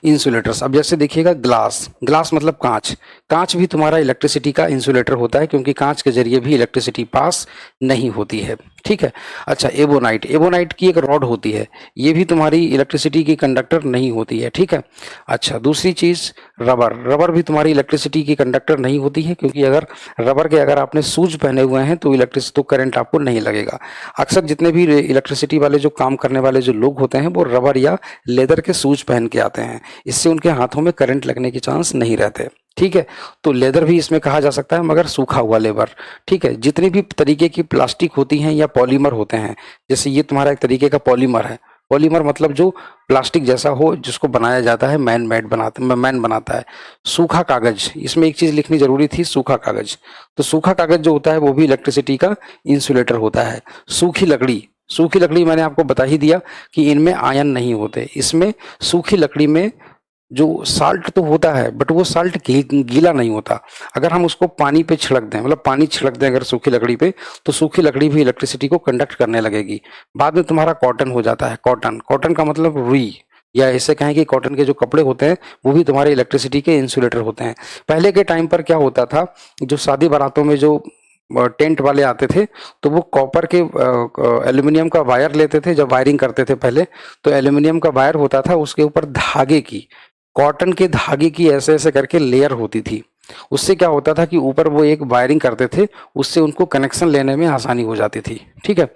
इंसुलेटर्स, अब जैसे देखिएगा ग्लास, ग्लास मतलब कांच, कांच भी तुम्हारा इलेक्ट्रिसिटी का इंसुलेटर होता है, क्योंकि कांच के जरिए भी इलेक्ट्रिसिटी पास नहीं होती है, ठीक है। अच्छा, एबोनाइट, एबोनाइट की एक रॉड होती है, ये भी तुम्हारी इलेक्ट्रिसिटी की कंडक्टर नहीं होती है, ठीक है। अच्छा, दूसरी चीज रबर, रबर भी तुम्हारी इलेक्ट्रिसिटी की कंडक्टर नहीं होती है, क्योंकि अगर रबर के अगर आपने शूज पहने हुए हैं तो इलेक्ट्रिसिटी, तो करंट आपको नहीं लगेगा। अक्सर जितने भी इलेक्ट्रिसिटी वाले जो काम करने वाले जो लोग होते हैं वो रबर या लेदर के शूज पहन के आते हैं, इससे उनके हाथों में करंट लगने के चांस नहीं रहते, ठीक है। तो लेदर भी इसमें कहा जा सकता है, मगर सूखा हुआ लेबर, ठीक है। जितनी भी तरीके की प्लास्टिक होती हैं या पॉलीमर होते हैं, जैसे ये तुम्हारा एक तरीके का पॉलीमर है, पॉलीमर मतलब जो प्लास्टिक जैसा हो जिसको बनाया जाता है, मैन बनाता है। सूखा कागज, इसमें एक चीज लिखनी जरूरी थी, सूखा कागज, तो सूखा कागज जो होता है वो भी इलेक्ट्रिसिटी का इंसुलेटर होता है। सूखी लकड़ी, सूखी लकड़ी मैंने आपको बता ही दिया कि इनमें आयन नहीं होते, इसमें सूखी लकड़ी में जो साल्ट तो होता है बट वो साल्ट गीला नहीं होता, अगर हम उसको पानी पे छिड़क दें, मतलब पानी छिड़क दें अगर सूखी लकड़ी पे, तो सूखी लकड़ी भी इलेक्ट्रिसिटी को कंडक्ट करने लगेगी। बाद में तुम्हारा कॉटन हो जाता है, कॉटन, कॉटन का मतलब रुई, या ऐसे कहें कि कॉटन के जो कपड़े होते हैं वो भी तुम्हारे इलेक्ट्रिसिटी के इंसुलेटर होते हैं। पहले के टाइम पर क्या होता था, जो शादी बारातों में जो टेंट वाले आते थे तो वो कॉपर के एल्यूमिनियम का वायर लेते थे, जब वायरिंग करते थे पहले, तो एल्यूमिनियम का वायर होता था, उसके ऊपर धागे की, कॉटन के धागे की ऐसे ऐसे करके लेयर होती थी। उससे क्या होता था कि ऊपर वो एक वायरिंग करते थे, उससे उनको कनेक्शन लेने में आसानी हो जाती थी, ठीक है।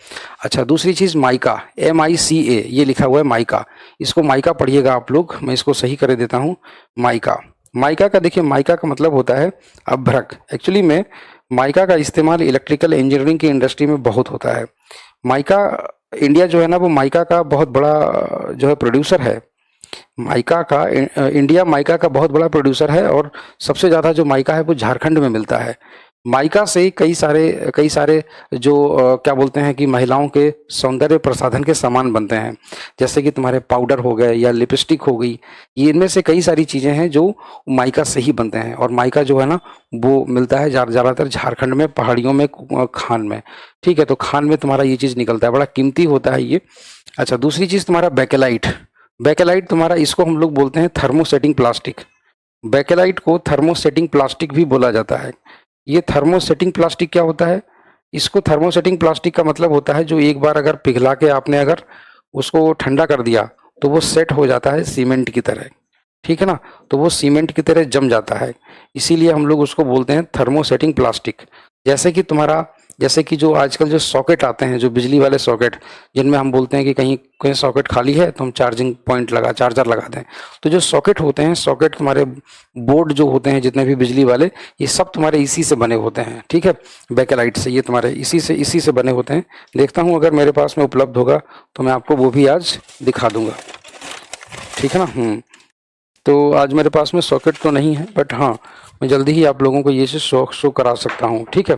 अच्छा, दूसरी चीज माइका, MICA, ये लिखा हुआ है माइका, इसको माइका पढ़िएगा आप लोग, मैं इसको सही कर देता हूँ। माइका, माइका का देखिए, माइका का मतलब होता है अभ्रक। एक्चुअली में माइका का इस्तेमाल इलेक्ट्रिकल इंजीनियरिंग की इंडस्ट्री में बहुत होता है। माइका, इंडिया जो है ना वो माइका का बहुत बड़ा जो है प्रोड्यूसर है, माइका का, इंडिया माइका का बहुत बड़ा प्रोड्यूसर है, और सबसे ज़्यादा जो माइका है वो झारखंड में मिलता है। माइका से कई सारे जो क्या बोलते हैं कि महिलाओं के सौंदर्य प्रसाधन के सामान बनते हैं, जैसे कि तुम्हारे पाउडर हो गए या लिपस्टिक हो गई, ये इनमें से कई सारी चीज़ें हैं जो माइका से ही बनते हैं। और माइका जो है ना वो मिलता है ज़्यादातर झारखंड में, पहाड़ियों में, खान में, ठीक है। तो खान में तुम्हारा ये चीज़ निकलता है, बड़ा कीमती होता है ये। अच्छा, दूसरी चीज़ तुम्हारा बेकेलाइट, बेकेलाइट तुम्हारा, इसको हम लोग बोलते हैं थर्मोसेटिंग प्लास्टिक, बेकेलाइट को थर्मोसेटिंग प्लास्टिक भी बोला जाता है। ये थर्मोसेटिंग प्लास्टिक क्या होता है, इसको थर्मोसेटिंग प्लास्टिक का मतलब होता है जो एक बार अगर पिघला के आपने अगर उसको ठंडा कर दिया तो वो सेट हो जाता है सीमेंट की तरह, ठीक है ना, तो वो सीमेंट की तरह जम जाता है, इसीलिए हम लोग उसको बोलते हैं थर्मोसेटिंग प्लास्टिक। जैसे कि तुम्हारा, जैसे कि जो आजकल जो सॉकेट आते हैं, जो बिजली वाले सॉकेट, जिनमें हम बोलते हैं कि कहीं कहीं सॉकेट खाली है तो हम चार्जिंग पॉइंट लगा, चार्जर लगा दें, तो जो सॉकेट होते हैं, सॉकेट तुम्हारे बोर्ड जो होते हैं जितने भी बिजली वाले, ये सब तुम्हारे इसी से बने होते हैं, ठीक है, बेकेलाइट से, ये तुम्हारे इसी से बने होते हैं। देखता हूँ अगर मेरे पास में उपलब्ध होगा तो मैं आपको वो भी आज दिखा दूंगा, ठीक है ना। तो आज मेरे पास में सॉकेट तो नहीं है, बट हाँ मैं जल्दी ही आप लोगों को ये चीज़ शो करा सकता हूँ, ठीक है।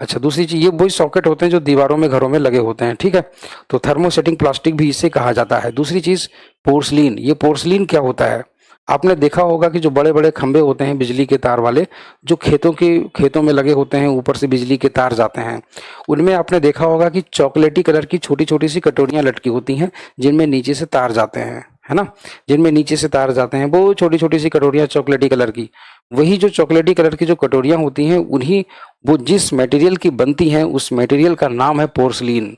अच्छा, दूसरी चीज़, ये वही सॉकेट होते हैं जो दीवारों में, घरों में लगे होते हैं, ठीक है। तो थर्मोसेटिंग प्लास्टिक भी इसे कहा जाता है। दूसरी चीज़ पोर्सलिन, ये पोर्सलिन क्या होता है, आपने देखा होगा कि जो बड़े बड़े खंभे होते हैं बिजली के तार वाले, जो खेतों में लगे होते हैं, ऊपर से बिजली के तार जाते हैं, उनमें आपने देखा होगा कि चॉकलेटी कलर की छोटी छोटी सी कटोरियां लटकी होती हैं, जिनमें नीचे से तार जाते हैं, है ना, जिनमें नीचे से तार जाते हैं, वो छोटी छोटी सी कटोरियां चॉकलेटी कलर की, वही जो चॉकलेटी कलर की जो कटोरियां होती हैं, उन्हीं, वो जिस मटेरियल की बनती हैं उस मटेरियल का नाम है पोर्सलिन,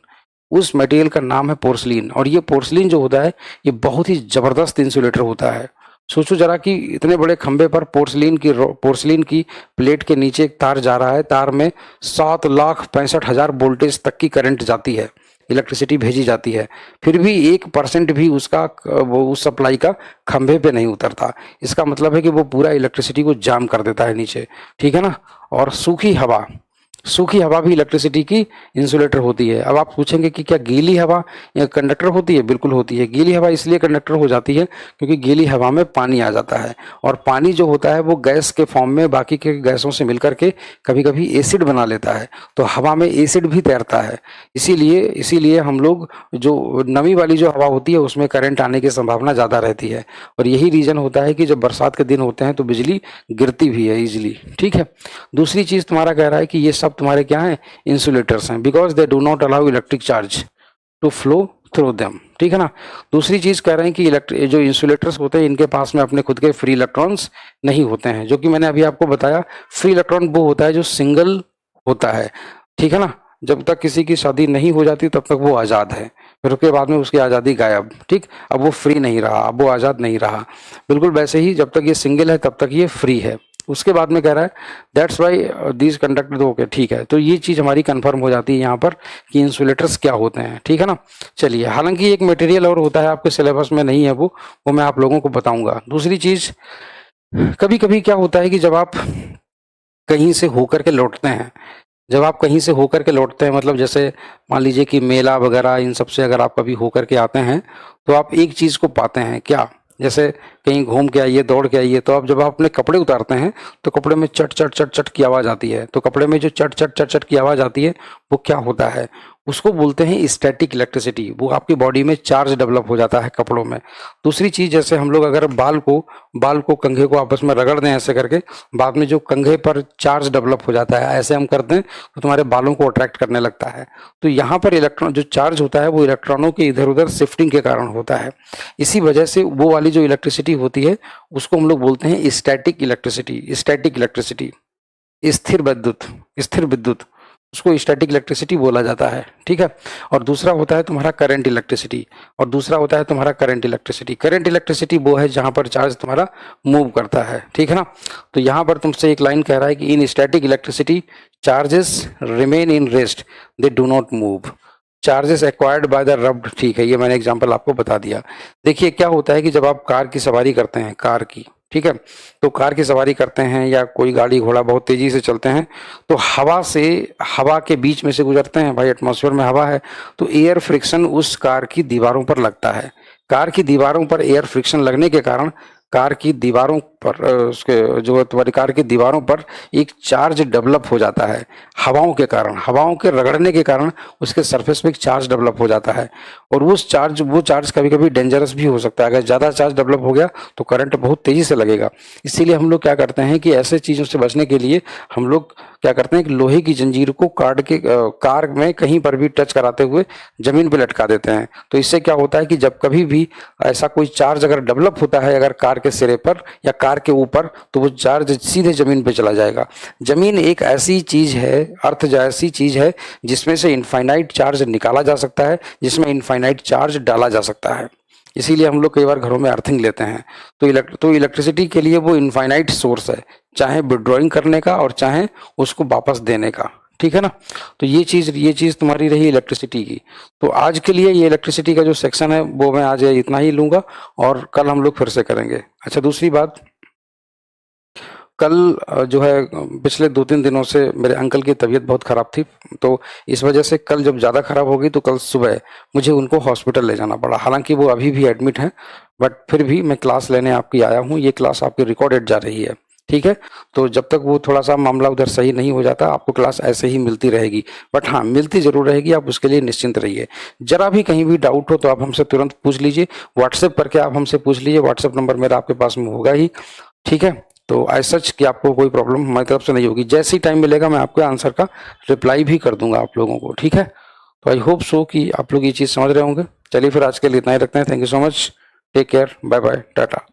उस मटेरियल का नाम है पोर्सलिन। और ये पोर्सलिन जो होता है ये बहुत ही जबरदस्त इंसुलेटर होता है। सोचो जरा कि इतने बड़े खंभे पर पोर्सलिन की प्लेट के नीचे एक तार जा रहा है, तार में 7,65,000 वोल्टेज तक की करंट जाती है, इलेक्ट्रिसिटी भेजी जाती है, फिर भी 1% भी उसका वो उस सप्लाई का खंभे पे नहीं उतरता। इसका मतलब है कि वो पूरा इलेक्ट्रिसिटी को जाम कर देता है नीचे, ठीक है ना। और सूखी हवा, सूखी हवा भी इलेक्ट्रिसिटी की इंसुलेटर होती है। अब आप पूछेंगे कि क्या गीली हवा या कंडक्टर होती है? बिल्कुल होती है। गीली हवा इसलिए कंडक्टर हो जाती है क्योंकि गीली हवा में पानी आ जाता है, और पानी जो होता है वो गैस के फॉर्म में बाकी के गैसों से मिलकर के कभी कभी एसिड बना लेता है, तो हवा में एसिड भी तैरता है। इसीलिए इसीलिए हम लोग जो नमी वाली जो हवा होती है उसमें करंट आने की संभावना ज़्यादा रहती है, और यही रीज़न होता है कि जब बरसात के दिन होते हैं तो बिजली गिरती भी है इजीली। ठीक है। दूसरी चीज़ तुम्हारा कह रहा है कि ये सब तुम्हारे क्या हैं? इंसुलेटर्स हैं, because they do not allow electric charge to flow through them. ठीक है ना। दूसरी चीज कह रहे हैं कि जो इंसुलेटर्स होते हैं इनके पास में अपने खुद के फ्री इलेक्ट्रॉन्स नहीं होते हैं, जो कि मैंने अभी आपको बताया फ्री इलेक्ट्रॉन वो होता है जो सिंगल होता है। ठीक है ना। जब तक किसी की शादी नहीं हो जाती तब तक वो आज़ाद है, फिर उसके बाद में उसकी आज़ादी गायब। ठीक। अब वो फ्री नहीं रहा, अब वो आज़ाद नहीं रहा। बिल्कुल वैसे ही जब तक ये सिंगल है तब तक ये फ्री है। उसके बाद में कह रहा है that's why these conductor. Okay ठीक है, तो ये चीज़ हमारी कंफर्म हो जाती है यहाँ पर कि इंसुलेटर्स क्या होते हैं। ठीक है ना। चलिए, हालांकि एक मटेरियल और होता है आपके सिलेबस में नहीं है, वो मैं आप लोगों को बताऊंगा। दूसरी चीज़, कभी कभी क्या होता है कि जब आप कहीं से होकर के लौटते हैं, जब आप कहीं से होकर के लौटते हैं, मतलब जैसे मान लीजिए कि मेला वगैरह इन सब से अगर आप कभी होकर के आते हैं तो आप एक चीज़ को पाते हैं, क्या? जैसे कहीं घूम के आइए, दौड़ के आइए, तो आप जब आप अपने कपड़े उतारते हैं तो कपड़े में चट चट चट चट की आवाज़ आती है। तो कपड़े में जो चट चट चट चट की आवाज़ आती है वो क्या होता है? उसको बोलते हैं स्टैटिक इलेक्ट्रिसिटी। वो आपकी बॉडी में चार्ज डेवलप हो जाता है कपड़ों में। दूसरी चीज़, जैसे हम लोग अगर बाल को कंघे को आपस में रगड़ दें ऐसे करके, बाद में जो कंघे पर चार्ज डेवलप हो जाता है, ऐसे हम करते हैं तो तुम्हारे बालों को अट्रैक्ट करने लगता है। तो यहाँ पर इलेक्ट्रॉन जो चार्ज होता है वो इलेक्ट्रॉनों के इधर उधर शिफ्टिंग के कारण होता है। इसी वजह से वो वाली जो इलेक्ट्रिसिटी होती है उसको हम लोग बोलते हैं स्टैटिक इलेक्ट्रिसिटी। स्टैटिक इलेक्ट्रिसिटी, स्थिर विद्युत, उसको स्टैटिक इलेक्ट्रिसिटी बोला जाता है। ठीक है। और दूसरा होता है तुम्हारा करंट इलेक्ट्रिसिटी, और दूसरा होता है तुम्हारा करंट इलेक्ट्रिसिटी। करंट इलेक्ट्रिसिटी वो है जहां पर चार्ज तुम्हारा मूव करता है। ठीक है ना। तो यहां पर तुमसे एक लाइन कह रहा है कि इन static electricity charges remain in rest, they do not move. Charges acquired by the rubbed. ठीक है, ये मैंने एग्जांपल आपको बता दिया। देखिए क्या होता है कि जब आप कार की सवारी करते हैं, कार की, ठीक है, तो कार की सवारी करते हैं या कोई गाड़ी घोड़ा बहुत तेजी से चलते हैं तो हवा के बीच में से गुजरते हैं। भाई एटमॉस्फेयर में हवा है, तो एयर फ्रिक्शन उस कार की दीवारों पर लगता है। कार की दीवारों पर एयर फ्रिक्शन लगने के कारण कार की दीवारों पर उसके जो तुम्हारी कार की दीवारों पर एक चार्ज डेवलप हो जाता है। हवाओं के कारण, हवाओं के रगड़ने के कारण उसके सरफेस पे एक चार्ज डेवलप हो जाता है, और वो चार्ज कभी कभी डेंजरस भी हो सकता है। अगर ज़्यादा चार्ज डेवलप हो गया तो करंट बहुत तेज़ी से लगेगा। इसीलिए हम लोग क्या करते हैं कि ऐसे चीज़ों से बचने के लिए हम लोग क्या करते हैं कि लोहे की जंजीर को काट के कार में कहीं पर भी टच कराते हुए जमीन पर लटका देते हैं। तो इससे क्या होता है कि जब कभी भी ऐसा कोई चार्ज अगर डेवलप होता है अगर कार के सिरे पर या कार के ऊपर, तो वो चार्ज सीधे जमीन पे चला जाएगा। जमीन एक ऐसी चीज है, अर्थ जैसी चीज है जिसमें से इनफाइनाइट चार्ज निकाला जा सकता है, जिसमें इनफाइनाइट चार्ज डाला जा सकता है। इसीलिए हम लोग कई बार घरों में अर्थिंग लेते हैं। तो इलेक्ट्रिसिटी के लिए वो इनफाइनाइट सोर्स है, चाहे विड्रॉइंग करने का और चाहे उसको वापस देने का। ठीक है ना। तो ये चीज तुम्हारी रही इलेक्ट्रिसिटी की। तो आज के लिए ये इलेक्ट्रिसिटी का जो सेक्शन है वो मैं आज इतना ही लूंगा, और कल हम लोग फिर से करेंगे। अच्छा, दूसरी बात, कल जो है पिछले 2-3 दिनों से मेरे अंकल की तबीयत बहुत ख़राब थी, तो इस वजह से कल जब ज़्यादा ख़राब हो गई तो कल सुबह मुझे उनको हॉस्पिटल ले जाना पड़ा। हालांकि वो अभी भी एडमिट हैं, बट फिर भी मैं क्लास लेने आपकी आया हूँ। ये क्लास आपकी रिकॉर्डेड जा रही है। ठीक है। तो जब तक वो थोड़ा सा मामला उधर सही नहीं हो जाता आपको क्लास ऐसे ही मिलती रहेगी, बट हाँ मिलती ज़रूर रहेगी, आप उसके लिए निश्चिंत रहिए। जरा भी कहीं भी डाउट हो तो आप हमसे तुरंत पूछ लीजिए, व्हाट्सएप करके आप हमसे पूछ लीजिए। व्हाट्सएप नंबर मेरा आपके पास में होगा ही। ठीक है। तो एज सच कि आपको कोई प्रॉब्लम हमारी तरफ से नहीं होगी। जैसे ही टाइम मिलेगा मैं आपके आंसर का रिप्लाई भी कर दूंगा आप लोगों को। ठीक है। तो आई होप सो कि आप लोग ये चीज़ समझ रहे होंगे। चलिए फिर आज के लिए इतना ही रखते हैं। Thank you so much. Take care. Bye bye. Tata.